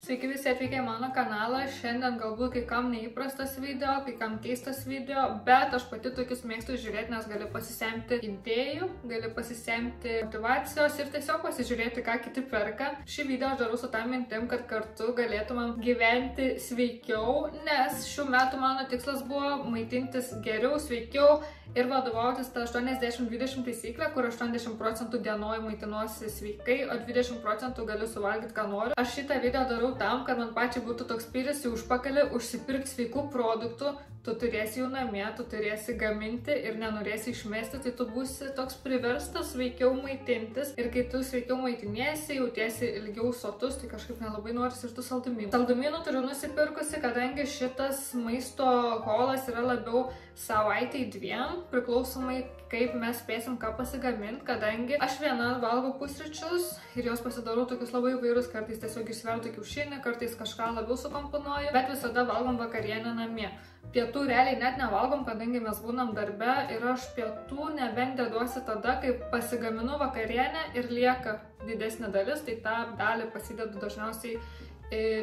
Sveiki visi atvykę į mano kanalą. Šiandien galbūt kai kam neįprastas video, kai kam keistas video, bet aš pati tokius mėgstu žiūrėti, nes gali pasisemti idėjų, gali pasisemti motivacijos ir tiesiog pasižiūrėti, ką kiti perka. Šį video aš darau su tam mintim, kad kartu galėtumėm gyventi sveikiau, nes šių metų mano tikslas buvo maitintis geriau, sveikiau ir vadovautis tą 80-20 taisyklę, kur 80% dienoj maitinuosi sveikai, o 20% galiu suvalgyti, ką noriu. Aš šitą video darau tam, kad man pačiai būtų toks spyris į užpakalį užsipirkti sveikų produktų. Tu turėsi jų namie, tu turėsi gaminti ir nenorėsi išmesti, tai tu būsi toks priverstas sveikiau maitintis. Ir kai tu sveikiau maitiniesi, jautiesi ilgiau sotus, tai kažkaip nelabai norisi ir tų saldumynų. Saldumynų turiu nusipirkusi, kadangi šitas maisto holas yra labiau savaitai dviem, priklausomai kaip mes spėsim ką pasigaminti, kadangi aš viena valgau pusryčius ir jos pasidarau tokius labai įvairius, kartais tiesiog išsvertu kiaušinį, kartais kažką labiau sukomponuoju, bet visada valgom vakarienę namie. Pietų realiai net nevalgom, kadangi mes būnam darbe ir aš pietų nebent deduosi tada, kai pasigaminu vakarienę ir lieka didesnė dalis, tai tą dalį pasidedu dažniausiai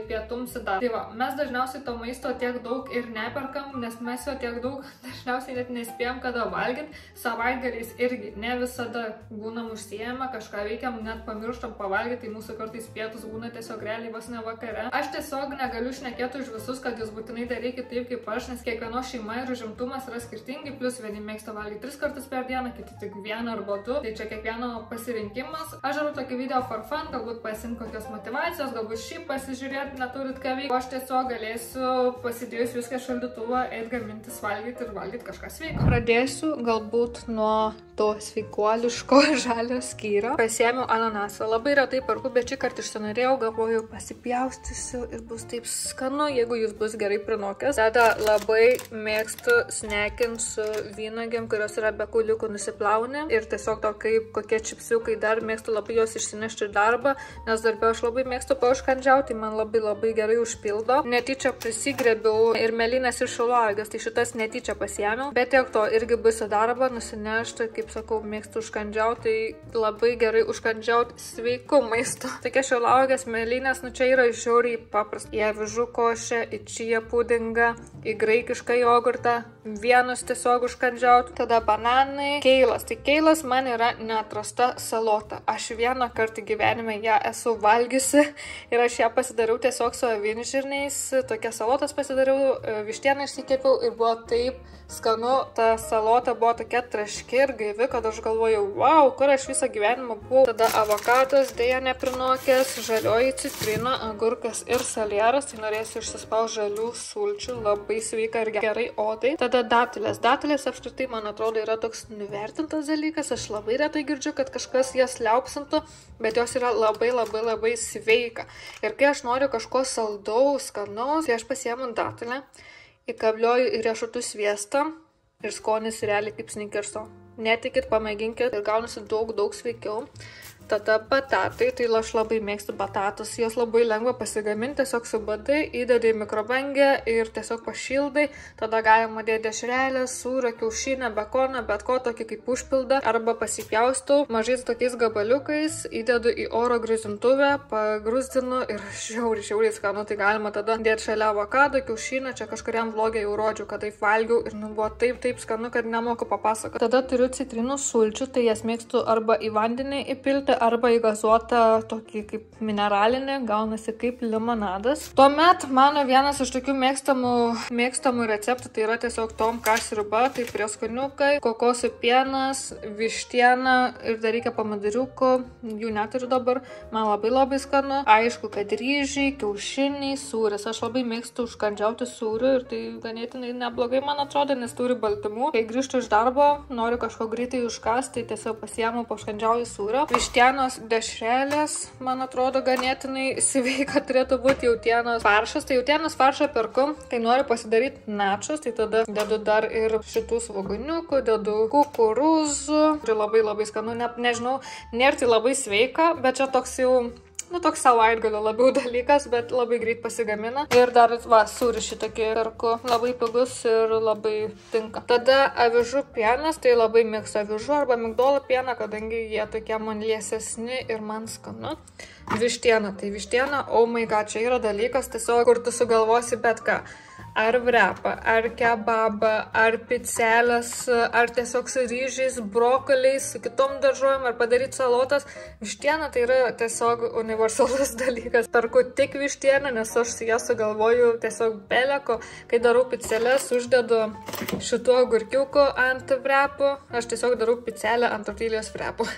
pietums į darbą. Tai va, mes dažniausiai to maisto tiek daug ir neperkam, nes mes jo tiek daug dažniausiai net nespėjom kada valgyti. Savaitgaliais irgi ne visada būnam užsiėmę, kažką veikiam, net pamirštam pavalgyti, tai mūsų kartais pietus būna tiesiog realiai vos ne vakare. Aš tiesiog negaliu šnekėti už visus, kad jūs būtinai darykite taip kaip aš, nes kiekvieno šeima ir užimtumas yra skirtingi, plus vieni mėgsta valgyti 3 kartus per dieną, kiti tik 1 arba 2, tai čia kiekvieno pasirinkimas. Aš darau tokį video for fun, galbūt pasiimti kokios motyvacijos, galbūt šį žiūrėti, neturit ką veikti, o aš tiesiog galėsiu pasidėjus viską šaldytuvą, eit gamintis, valgyti ir valgyti kažką sveiko. Pradėsiu galbūt nuo to sveikuoliško žalio skyrio. Pasiėmiau ananasą. Labai retai perku, bet šį kartą išsinorėjau, galvoju, pasipjaustysiu ir bus taip skanu, jeigu jis bus gerai prinokęs. Tada labai mėgstu snekint su vynuogėm, kurios yra be kauliukų nusiplauni ir tiesiog to kaip kokie čipsiukai, dar mėgstu labai juos išsinešti į darbą, nes darbę aš labai mėgstu paužkandžiauti, man labai gerai užpildo. Netyčia prisigrebiau ir mėlynės ir šilauogės, tai šitas netyčia pasiėmiau, bet tiek to irgi bus į darbą nusinešti, kaip sakau, mėgstu užkandžiauti, tai labai gerai užkandžiauti sveiku maistu. Tokie šilauogės, mėlynės, nu čia yra žiauriai paprasta. Į avižų košę, į čia pudingą, į graikišką jogurtą, vienus tiesiog užkandžiauti. Tada bananai, keilas. Tai keilas man yra neatrasta salota. Aš vieną kartą gyvenime ją esu valgiusi ir aš ją pasidariau tiesiog su avinžirniais, tokias salotas pasidariau, vištieną išsikepiau ir buvo taip skanu, ta salota buvo tokia traški ir gaivi, kad aš galvojau, wow, kur aš visą gyvenimą buvau. Tada avokadas, dėja neprinokęs, žalioji citrina, agurkas ir salieras, tai norėsiu išsispausti žalių sulčių, labai sveika ir gerai odai. Tada datulės. Datulės apskritai, man atrodo, yra toks nuvertintas dalykas, aš labai retai girdžiu, kad kažkas jas liaupsintų, bet jos yra labai sveika. Ir kai aš noriu kažko saldaus, skanaus, tai aš pasiemu datulę, įkablioju į riešutų sviestą ir skonis realiai kaip snickerso. Netikit, pamėginkit ir gaunasi daug sveikiau. Tada batatai, tai aš labai mėgstu batatus, jos labai lengva pasigaminti, tiesiog subadai, įdedi į mikrobangę ir tiesiog pašildai, tada galima dėti dešrelę, sūrio, kiaušinę, bekoną, bet ko tokį kaip užpildą, arba pasipjaustau mažais tokiais gabaliukais, įdedu į oro gruzintuvę, pagrūzdinu ir žiauriai skanu, tai galima tada dėti šalia avokado, kiaušinę, čia kažkuriam vlogė jau rodžiau, kad taip valgiau ir nu buvo taip skanu, kad nemoku papasakoti. Tada turiu citrinų sulčių, tai jas mėgstu arba į vandenį įpilti, arba įgazuotą tokį kaip mineralinį, gaunasi kaip limonadas. Tuomet mano vienas iš tokių mėgstamų receptų tai yra tiesiog tomka sriuba, tai prieskoniukai, kokosų pienas, vištiena ir dar reikia pamadariukų, jų neturiu dabar, man labai skanu. Aišku, kad ryžiai, kiaušiniai, sūris. Aš labai mėgstu užkandžiauti sūrių ir tai ganėtinai neblogai man atrodo, nes turi baltymų. Kai grįžtu iš darbo, noriu kažko greitai užkasti, tai tiesiog pasiemu, paužkandžiauju sūrio. Jautienos dešrelės, man atrodo, ganėtinai sveika turėtų būti jautienos faršas. Tai jautienos faršą perku, kai noriu pasidaryti načus, tai tada dedu dar ir šitų svoguniukų, dedu kukurūzų. Tai labai skanu, nežinau, nėra tai labai sveika, bet čia toks jau toks savaitgalio labiau dalykas, bet labai greit pasigamina. Ir dar, sūrį šitokį perku, labai pigus ir labai tinka. Tada avižų pienas, tai labai mėgstu avižų arba migdolo pieną, kadangi jie tokie man liesesni ir man skanu. Vištiena, tai vištiena, oh my god, čia yra dalykas, tiesiog kur tu sugalvosi bet ką. Ar vrepą, ar kebabą, ar picelės, ar tiesiog su ryžiais, brokoliais, su kitom daržovėm, ar padaryti salotas. Vištiena tai yra tiesiog universalus dalykas. Perku tik vištieną, nes aš su ją sugalvoju tiesiog beleko. Kai darau picelės, uždedu šituo agurkiuku ant vrepų. Aš tiesiog darau picelę ant tortilijos vrepų.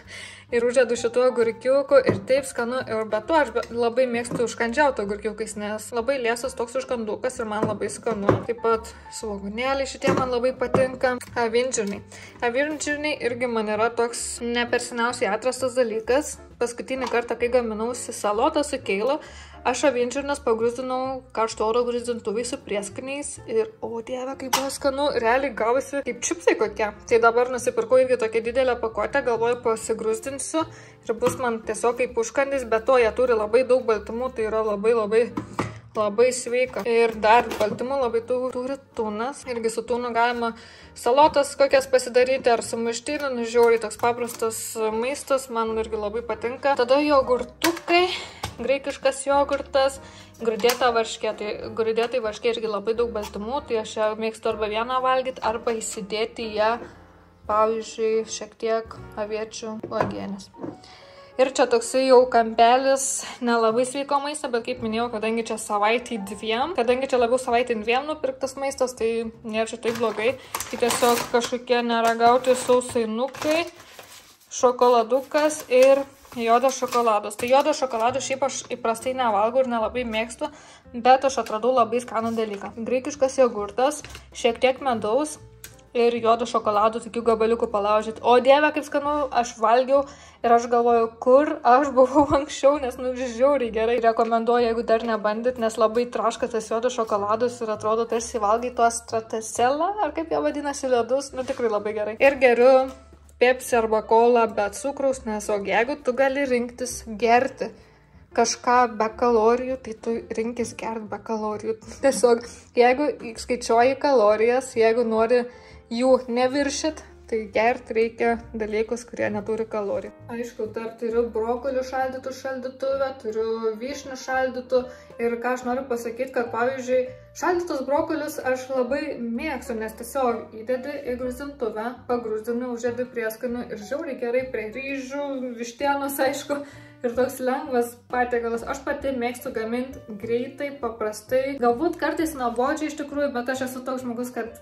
Ir uždedu šituo agurkiuku ir taip skanu. Ir be to aš labai mėgstu užkandžiauti agurkiukais, nes labai liesas toks užkandukas ir man labai skanu. Taip pat svogūnėliai šitie man labai patinka. Avinžirniai. Avinžirniai irgi man yra toks neperseniausiai atrastas dalykas. Paskutinį kartą, kai gaminausi salotą su keilo, aš avinžirnes pagruzdinau karšto oro gruzdintuvai su prieskoniais ir, o dieve, kaip buvo skanu, realiai gavosi kaip čipsai kokie. Tai dabar nusipirkau irgi tokią didelę pakuotę, galvoju pasigrūzdinsiu ir bus man tiesiog kaip užkandis, bet to jie turi labai daug baltymų, tai yra labai sveika. Ir dar baltymų labai turi tunas. Irgi su tunu galima salotas kokias pasidaryti ar sumuštinį. Žiauriai toks paprastas maistas, man irgi labai patinka. Tada jogurtukai, graikiškas jogurtas, grūdėta varškė. Tai grūdėtai varškė irgi labai daug baltymų, tai aš ją mėgstu arba vieną valgyti, arba įsidėti ją, pavyzdžiui, šiek tiek aviečių uogienės. Ir čia toksai jau kampelis nelabai sveiko maisto, bet kaip minėjau, kadangi čia savaitį dviem nupirktas maistas, tai nėra čia taip blogai. Tai tiesiog kažkokie neragauti sausainukai, šokoladukas ir juodas šokoladas. Tai juodas šokoladas šiaip aš įprastai nevalgau ir nelabai mėgstu, bet aš atradau labai skanų dalyką. Graikiškas jogurtas, šiek tiek medaus ir juodo šokolado tokių gabaliukų palaužyti. O dieve, kaip skanu, aš valgiau ir aš galvoju, kur aš buvau anksčiau, nes žiauriai gerai. Rekomenduoju, jeigu dar nebandyt, nes labai traška tas juodo šokoladas ir atrodo tarsi valgai tuos stratacelą, ar kaip jie vadinasi, ledus, tikrai labai gerai. Ir geriu Pepsi arba kolą be cukraus, nes jeigu tu gali rinktis gerti kažką be kalorijų, tai tu rinkis gerti be kalorijų. Tiesiog, jeigu skaičiuoji kalorijas, jeigu nori jų neviršit, tai gerti reikia dalykus, kurie neturi kalorijų. Aišku, dar turiu brokolių šaldytų šaldytuvę, turiu vyšnių šaldytų ir ką aš noriu pasakyti, kad pavyzdžiui, šaldytus brokolius aš labai mėgstu, nes tiesiog įdedi į gruzdintuvę, pagruzdini, uždedi prieskonių ir žiauriai gerai prie ryžių, vištienos, aišku. Ir toks lengvas patiekalas. Aš pati mėgstu gaminti greitai, paprastai. Galbūt kartais nuobodžiai iš tikrųjų, bet aš esu toks žmogus, kad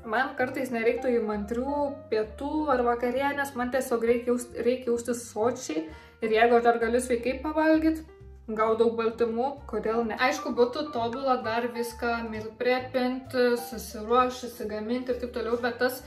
man kartais nereiktų įmantrių pietų ar vakarienės, man tiesiog reikia jaustis sočiai. Ir jeigu aš dar galiu sveikai pavalgyti, gau daug baltymų, kodėl ne. Aišku, būtų tobula dar viską meal prepinti, susiruošti, įsigaminti ir taip toliau, bet tas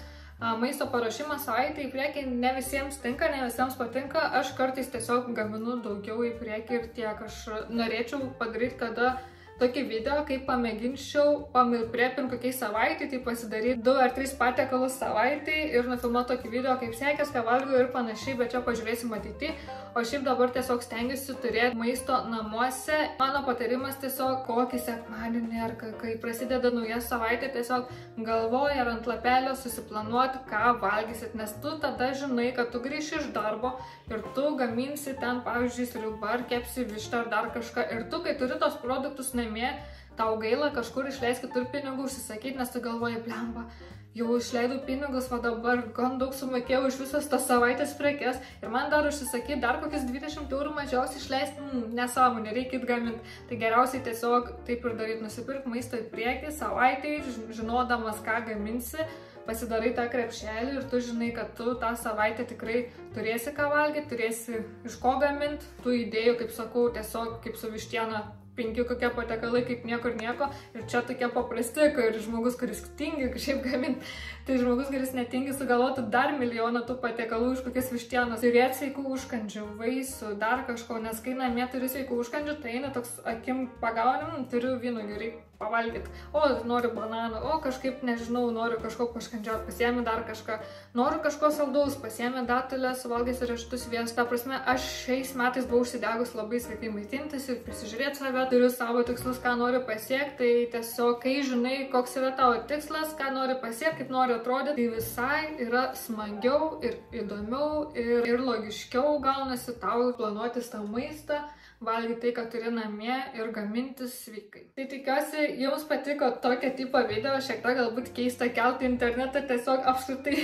maisto paruošimas savaitę į priekį ne visiems tinka, ne visiems patinka. Aš kartais tiesiog gaminu daugiau į priekį ir tiek. Aš norėčiau padaryti kada tokį video, kaip pamėginčiau pamil prepint kokiai savaitį, tai pasidaryti 2 ar 3 patiekalus savaitį ir nufilmuoti tokį video, kaip sekės, ką valgiau ir panašiai, bet čia pažiūrėsim ateity. O šiaip dabar tiesiog stengiuosi turėti maisto namuose. Mano patarimas tiesiog kokį sekmadienį ar kai prasideda nauja savaitė, tiesiog galvoji ar ant lapelio susiplanuoti, ką valgysit, nes tu tada žinai, kad tu grįši iš darbo ir tu gaminsi ten, pavyzdžiui, sriubą ar kepsi vištą ar dar kažką. Ir tu, kai turi tos produktus namie, tau gaila kažkur išleisti kitur pinigų užsisakyti, nes tu galvoji, blemba, jau išleidau pinigus, va dabar gan daug sumokėjau iš visos tos savaitės prekes ir man dar užsisakyti dar kokius 20 eurų mažiausiai išleisti, nesąmonė, reikia gaminti. Tai geriausiai tiesiog taip ir daryti, nusipirk maisto į priekį savaitėj, žinodamas, ką gaminsi, pasidarai tą krepšelį ir tu žinai, kad tu tą savaitę tikrai turėsi ką valgyti, turėsi iš ko gaminti. Tų idėjų, kaip sakau, tiesiog kaip su vištiena 5 kokie patiekalai kaip niekur nieko. Ir čia tokie paprasti, ir žmogus, kuris tingi kažkaip gaminti, tai žmogus, kuris netingi sugalvotų dar milijoną tų patiekalų iš kokias vištienos. Turėti sveikų užkandžių, vaisių, dar kažko, nes kai namie turiu sveikų užkandžių, tai eina toks akim pagaunim, turiu vynuogių, reikia pavalgyti. O, noriu bananų, o kažkaip, nežinau, noriu kažko paškandžiauti, pasiemi dar kažką. Noriu kažko saldaus, pasiemi datelės, suvalgysiu riešutų sviestą. Ta prasme, aš šiais metais buvau užsidegus labai sveikai maitintis ir prisižiūrėti save, turiu savo tikslus, ką noriu pasiekti, tai tiesiog, kai žinai, koks yra tavo tikslas, ką nori pasiekti, kaip nori atrodyti, tai visai yra smagiau ir įdomiau ir logiškiau gaunasi tau planuotis tą maistą, valgyti tai, ką turi namie ir gamintis sveikai. Tai tikiuosi, jums patiko tokio tipo video, šiek tiek galbūt keista kelti internetą, tiesiog apskritai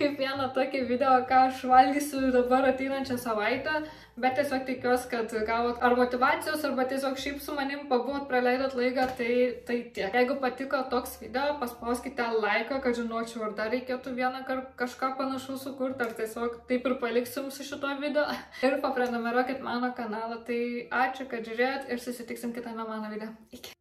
kaip vieną tokį video, ką aš valgysiu dabar ateinančią savaitę, bet tiesiog tikiuosi, kad gavot ar motivacijos, arba tiesiog šiaip su manim pabuvot, praleidot laiką, tai tiek. Jeigu patiko toks video, paspauskite laiką, kad žinočiau, ar dar reikėtų vieną kažką panašų sukurti, ar tiesiog taip ir paliksiu jums su šito video. Ir paprenumeruokit mano kanalą. Tai ačiū, kad žiūrėjot ir susitiksim kitame mano video. Iki.